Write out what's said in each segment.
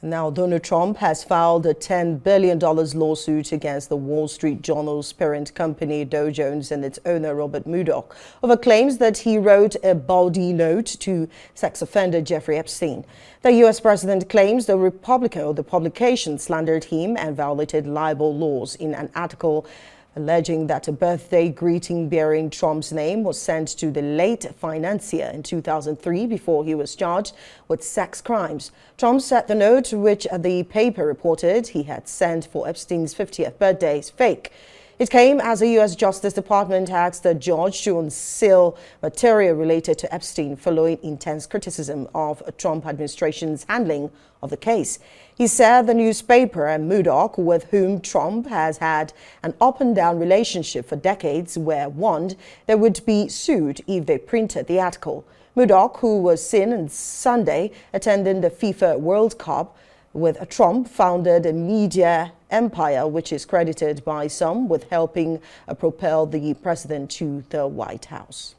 Now, Donald Trump has filed a $10 billion lawsuit against the Wall Street Journal's parent company, Dow Jones, and its owner, Robert Murdoch, over claims that he wrote a baldy note to sex offender Jeffrey Epstein. The U.S. president claims the publication slandered him and violated libel laws in an article alleging that a birthday greeting bearing Trump's name was sent to the late financier in 2003 before he was charged with sex crimes. Trump said the note, which the paper reported he had sent for Epstein's 50th birthday, is fake. It came as the U.S. Justice Department asked the judge to unseal material related to Epstein following intense criticism of the Trump administration's handling of the case. He said the newspaper and Murdoch, with whom Trump has had an up-and-down relationship for decades, were warned they would be sued if they printed the article. Murdoch, who was seen on Sunday attending the FIFA World Cup with Trump, founded a media empire which is credited by some with helping propel the president to the White House.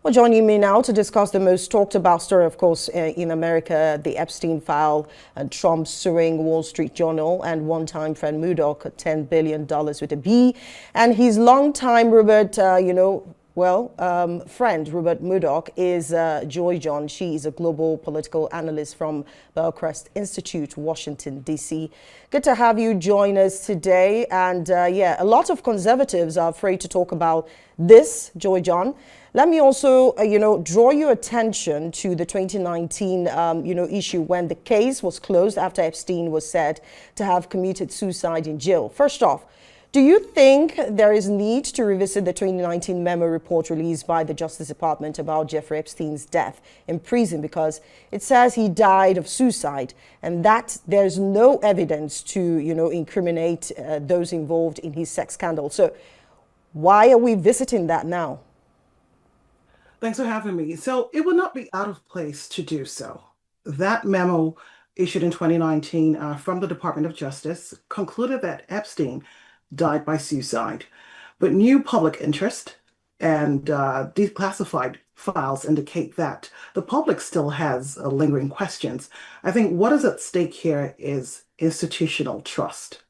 Well, joining me now to discuss the most talked about story, of course, in America, the Epstein file and Trump suing Wall Street Journal and one-time friend Murdoch $10 billion with a B, and his longtime Robert, friend Robert Murdoch is Joy John. She is a global political analyst from Bellcrest Institute, Washington, D.C. Good to have you join us today. And a lot of conservatives are afraid to talk about this, Joy John. Let me also, draw your attention to the 2019, issue when the case was closed after Epstein was said to have committed suicide in jail. First off, do you think there is need to revisit the 2019 memo report released by the Justice Department about Jeffrey Epstein's death in prison, because it says he died of suicide and that there's no evidence to, incriminate those involved in his sex scandal? So why are we visiting that now? Thanks for having me. So it would not be out of place to do so. That memo issued in 2019 from the Department of Justice concluded that Epstein died by suicide, but new public interest and declassified files indicate that the public still has lingering questions. I think what is at stake here is institutional trust.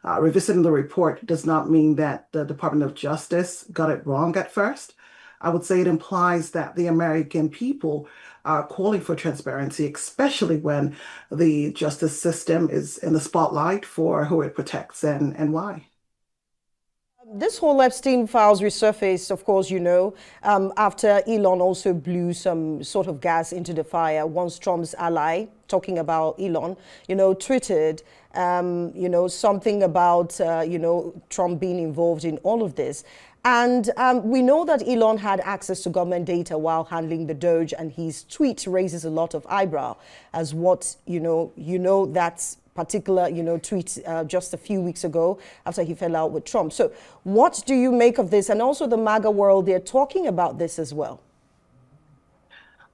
Revisiting the report does not mean that the Department of Justice got it wrong at first. I would say it implies that the American people are calling for transparency, especially when the justice system is in the spotlight for who it protects and why. This whole Epstein files resurfaced, of course, after Elon also blew some sort of gas into the fire once Trump's ally, talking about Elon, tweeted, something about, Trump being involved in all of this. And we know that Elon had access to government data while handling the Doge, and his tweet raises a lot of eyebrow as what, that's particular, tweet just a few weeks ago after he fell out with Trump. So what do you make of this? And also the MAGA world, they're talking about this as well.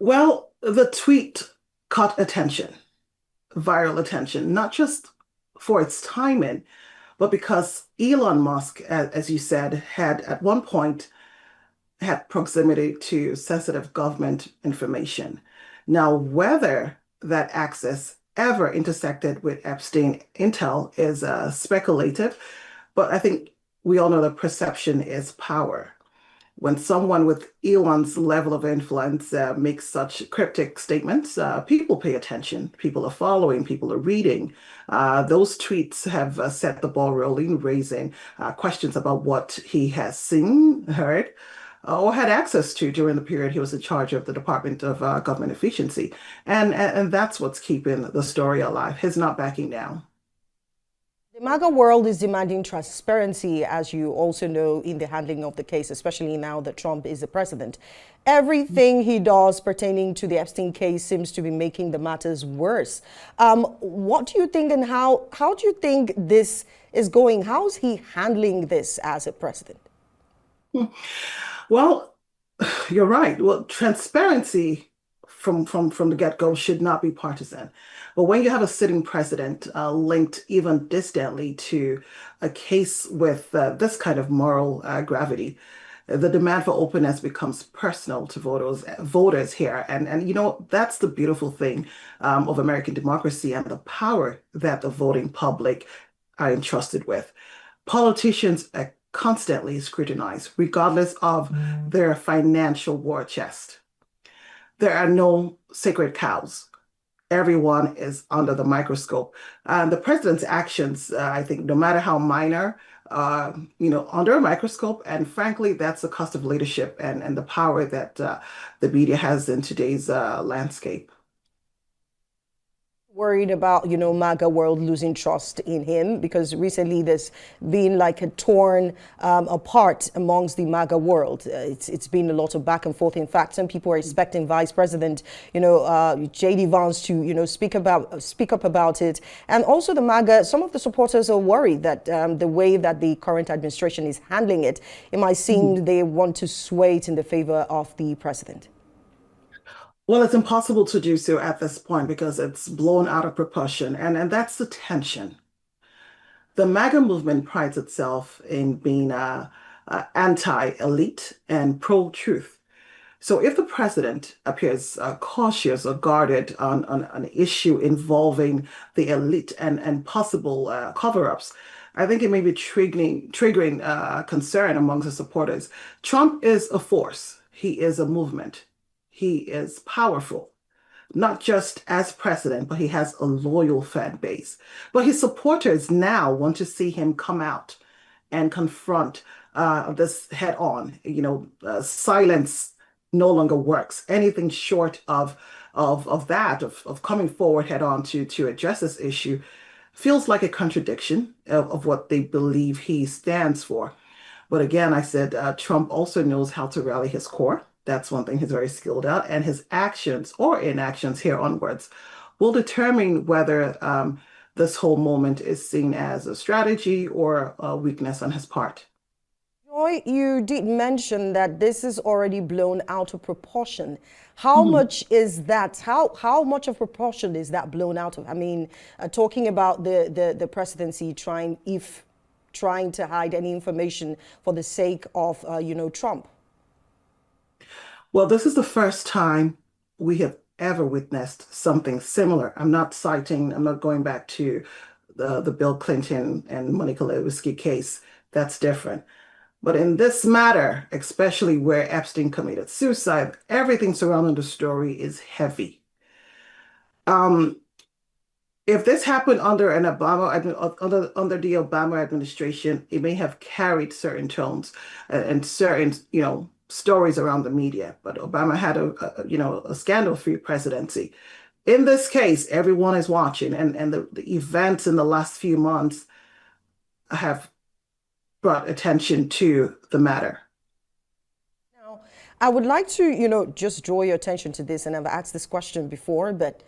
Well, the tweet caught attention, viral attention, not just for its timing, but because Elon Musk, as you said, had at one point had proximity to sensitive government information. Now, whether that access ever intersected with Epstein intel is speculative, but I think we all know that perception is power. When someone with Elon's level of influence makes such cryptic statements, people pay attention, people are following, people are reading. Those tweets have set the ball rolling, raising questions about what he has seen, heard, or had access to during the period he was in charge of the Department of Government Efficiency. And that's what's keeping the story alive. He's not backing down. The MAGA world is demanding transparency, as you also know, in the handling of the case, especially now that Trump is the president. Everything he does pertaining to the Epstein case seems to be making the matters worse. What do you think, and how do you think this is going? How is he handling this as a president? Well, you're right. Well, transparency from the get-go should not be partisan. But when you have a sitting president linked even distantly to a case with this kind of moral gravity, The demand for openness becomes personal to voters here. And that's the beautiful thing of American democracy and the power that the voting public are entrusted with. Politicians are constantly scrutinized, regardless of their financial war chest. There are no sacred cows. Everyone is under the microscope. And the president's actions, I think, no matter how minor, under a microscope. And frankly, that's the cost of leadership and the power that the media has in today's landscape. Worried about, MAGA World losing trust in him because recently there's been like a torn apart amongst the MAGA world. It's been a lot of back and forth. In fact, some people are expecting Vice President, J.D. Vance to, speak up about it. And also the MAGA, some of the supporters are worried that the way that the current administration is handling it, it might seem they want to sway it in the favor of the president. Well, it's impossible to do so at this point because it's blown out of proportion, and that's the tension. The MAGA movement prides itself in being anti-elite and pro-truth. So if the president appears cautious or guarded on an issue involving the elite and possible cover-ups, I think it may be triggering concern amongst the supporters. Trump is a force. He is a movement. He is powerful, not just as president, but he has a loyal fan base. But his supporters now want to see him come out and confront this head on. Silence no longer works. Anything short of coming forward head on to address this issue feels like a contradiction of what they believe he stands for. But again, I said Trump also knows how to rally his core. That's one thing he's very skilled at, and his actions or inactions here onwards will determine whether this whole moment is seen as a strategy or a weakness on his part. Joy, you did mention that this is already blown out of proportion. How much is that? How much of proportion is that blown out of? I mean, talking about the presidency trying to hide any information for the sake of Trump. Well, this is the first time we have ever witnessed something similar. I'm not going back to the Bill Clinton and Monica Lewinsky case. That's different. But in this matter, especially where Epstein committed suicide, everything surrounding the story is heavy. Um, if this happened under under the Obama administration, it may have carried certain tones and certain, stories around the media. But Obama had a scandal-free presidency. In this case, everyone is watching, and the events in the last few months have brought attention to the matter. Now, I would like to, just draw your attention to this, and I've asked this question before, but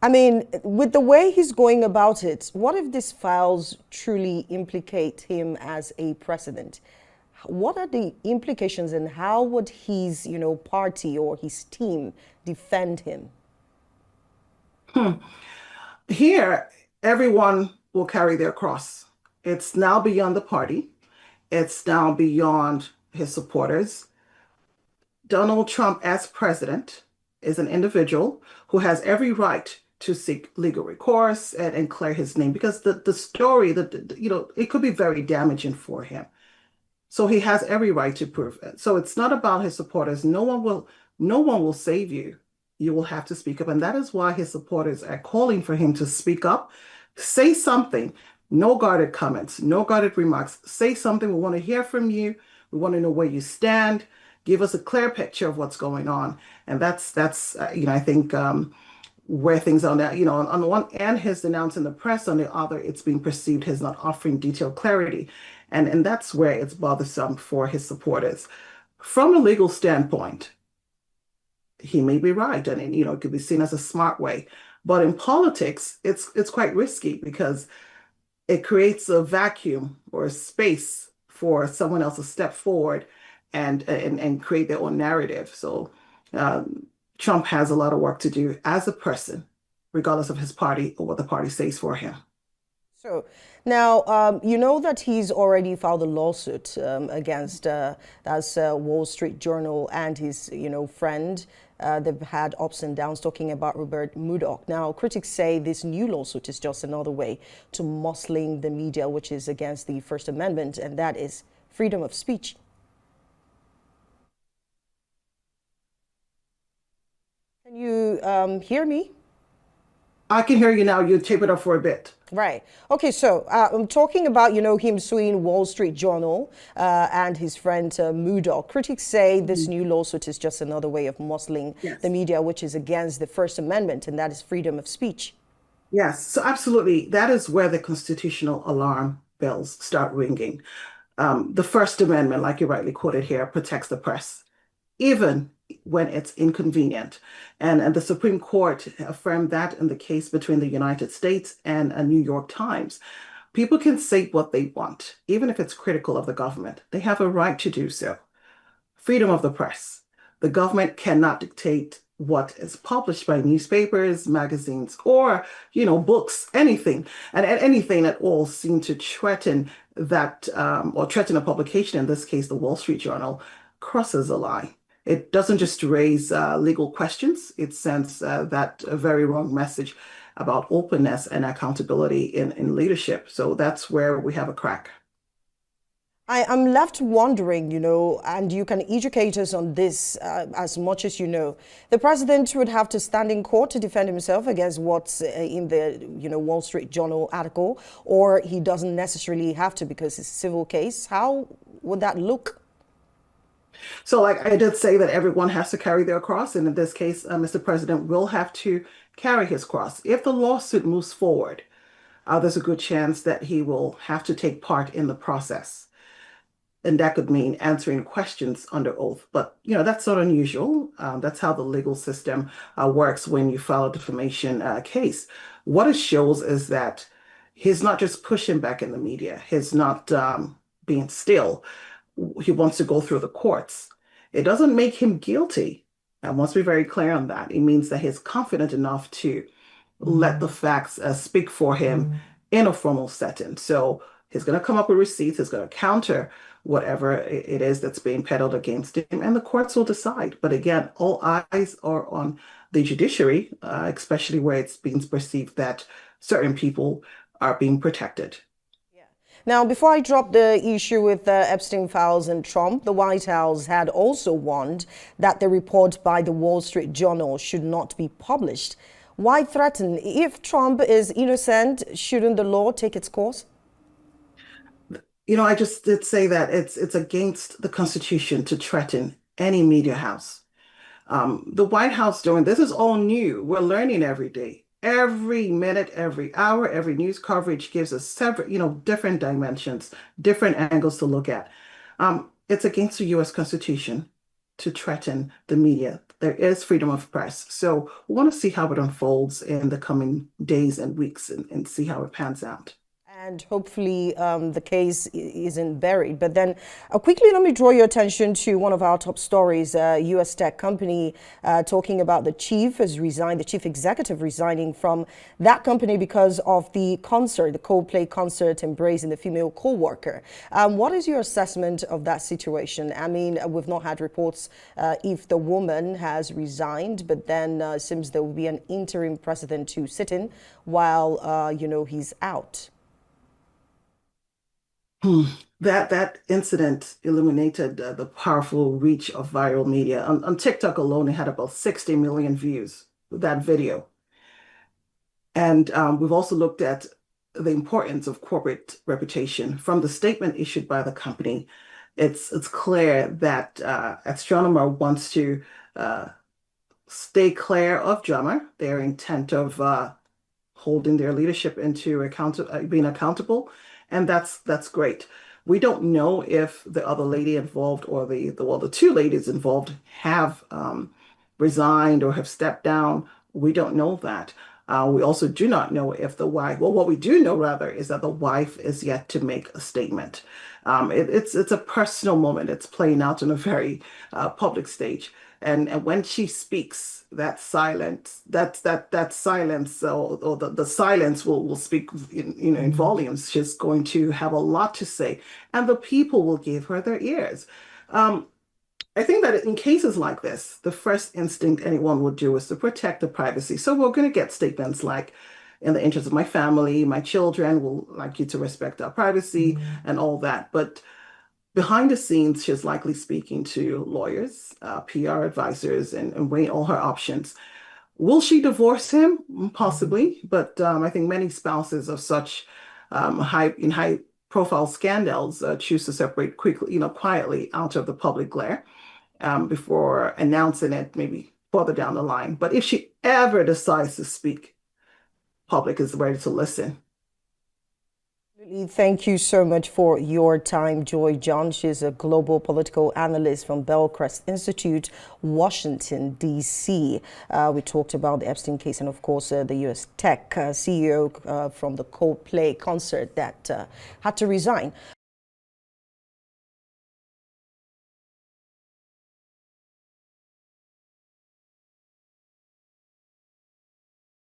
I mean, with the way he's going about it, what if these files truly implicate him as a president? What are the implications and how would his, party or his team defend him? Here, everyone will carry their cross. It's now beyond the party. It's now beyond his supporters. Donald Trump, as president, is an individual who has every right to seek legal recourse and clear his name because the story it could be very damaging for him. So he has every right to prove it. So it's not about his supporters. No one will save you. You will have to speak up. And that is why his supporters are calling for him to speak up, say something. No guarded comments, no guarded remarks. Say something. We want to hear from you. We want to know where you stand. Give us a clear picture of what's going on. And that's I think where things are now. On the one hand, his denouncing the press. On the other, it's being perceived as not offering detailed clarity. And that's where it's bothersome for his supporters. From a legal standpoint, he may be right, and it could be seen as a smart way. But in politics, it's quite risky because it creates a vacuum or a space for someone else to step forward and create their own narrative. So Trump has a lot of work to do as a person, regardless of his party or what the party says for him. So now, you know that he's already filed a lawsuit against that's Wall Street Journal and his, friend. They've had ups and downs talking about Robert Murdoch. Now, critics say this new lawsuit is just another way to muscling the media, which is against the First Amendment, and that is freedom of speech. Can you hear me? I can hear you now. You tape it up for a bit. Right. Okay, so I'm talking about, him suing Wall Street Journal and his friend Murdoch. Critics say this Mhm. new lawsuit is just another way of muscling the Yes. media, which is against the First Amendment, and that is freedom of speech. Yes. So absolutely, that is where the constitutional alarm bells start ringing. The First Amendment, like you rightly quoted here, protects the press, even when it's inconvenient. And the Supreme Court affirmed that in the case between the United States and a New York Times. People can say what they want, even if it's critical of the government. They have a right to do so. Freedom of the press. The government cannot dictate what is published by newspapers, magazines, or, books, anything. And anything at all seem to threaten that, or threaten a publication, in this case, the Wall Street Journal, crosses a line. It doesn't just raise legal questions, it sends that very wrong message about openness and accountability in leadership. So that's where we have a crack. I'm left wondering, and you can educate us on this as much as you know. The president would have to stand in court to defend himself against what's in the, Wall Street Journal article, or he doesn't necessarily have to because it's a civil case. How would that look? So, like I did say, that everyone has to carry their cross, and in this case, Mr. President will have to carry his cross. If the lawsuit moves forward, there's a good chance that he will have to take part in the process. And that could mean answering questions under oath. But, that's not unusual. That's how the legal system works when you file a defamation case. What it shows is that he's not just pushing back in the media, he's not being still. He wants to go through the courts. It doesn't make him guilty. I must be very clear on that. It means that he's confident enough to let the facts speak for him in a formal setting. So he's going to come up with receipts, he's going to counter whatever it is that's being peddled against him, and the courts will decide. But again, all eyes are on the judiciary, especially where it's being perceived that certain people are being protected. Now, before I drop the issue with the Epstein files and Trump, the White House had also warned that the report by the Wall Street Journal should not be published. Why threaten? If Trump is innocent, shouldn't the law take its course? I just did say that it's against the Constitution to threaten any media house. The White House doing this is all new. We're learning every day. Every minute, every hour, every news coverage gives us several, different dimensions, different angles to look at. It's against the US Constitution to threaten the media. There is freedom of press. So we want to see how it unfolds in the coming days and weeks and see how it pans out. And hopefully the case isn't buried. But then quickly, let me draw your attention to one of our top stories. U.S. tech company talking about the chief has resigned, the chief executive resigning from that company because of the concert, the Coldplay concert embracing the female co-worker. What is your assessment of that situation? I mean, we've not had reports if the woman has resigned, but then seems there will be an interim president to sit in while, he's out. Hmm. That incident illuminated the powerful reach of viral media. On TikTok alone, it had about 60 million views, that video. And we've also looked at the importance of corporate reputation. From the statement issued by the company, it's clear that Astronomer wants to uh, stay clear of drama. Their intent of holding their leadership into being accountable, and that's great. We don't know if the other lady involved or the two ladies involved have resigned or have stepped down. We don't know that. We also do not know if the wife, well, what we do know rather is that the wife is yet to make a statement. It's a personal moment. It's playing out on a very public stage. And when she speaks, that silence, that silence, or the silence will speak in volumes. She's going to have a lot to say, and the people will give her their ears. Um, I think that in cases like this, the first instinct anyone would do is to protect the privacy. So we're going to get statements like, in the interest of my family, my children will like you to respect our privacy and all that. But behind the scenes, she's likely speaking to lawyers, PR advisors, and weighing all her options. Will she divorce him? Possibly, but I think many spouses of such high profile scandals choose to separate quickly, quietly out of the public glare before announcing it maybe further down the line. But if she ever decides to speak, public is ready to listen. Thank you so much for your time, Joy John. She's a global political analyst from Bellcrest Institute, Washington, D.C. We talked about the Epstein case and, of course, the U.S. tech CEO from the Coldplay concert that had to resign.